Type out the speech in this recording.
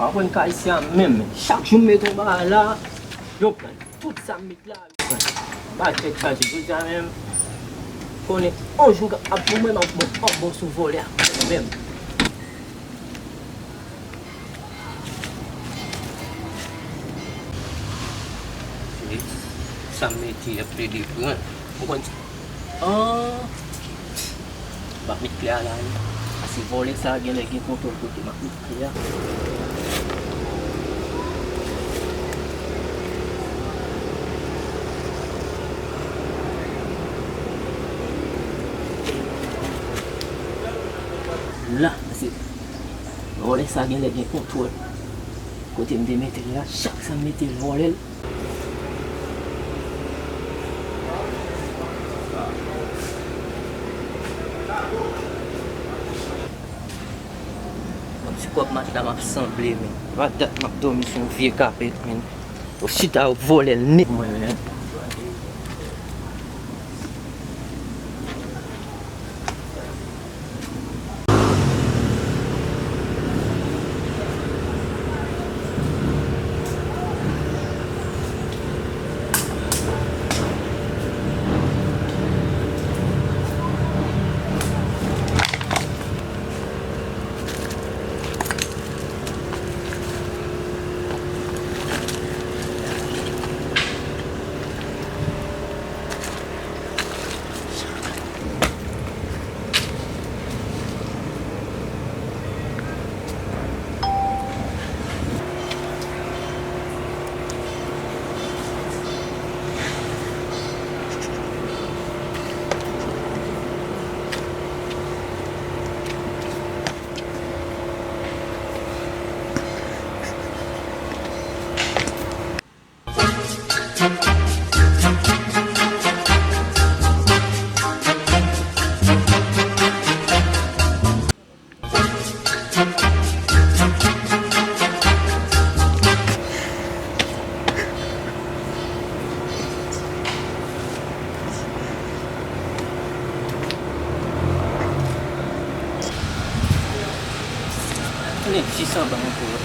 Apwen ka isyan men, chak joun meton ba la, yo pren tout sa mit la. Ba tek chaji, yo diyan men, konen, anjou ap pou men ap bon sou vole a, men. Sa meti ap ple di pran, mwen ti. Bak mit kle a la, si vole sa gen le gen kontrol kote bak mit kle a. La, se vole sa gen le gen kontrol kote mde metel la, chak sa metel volel. Si kop mat la map semble men, vadat map domi son vie kapet men, o chita ou volel net mwen men. Nek, si sa ba mwen pou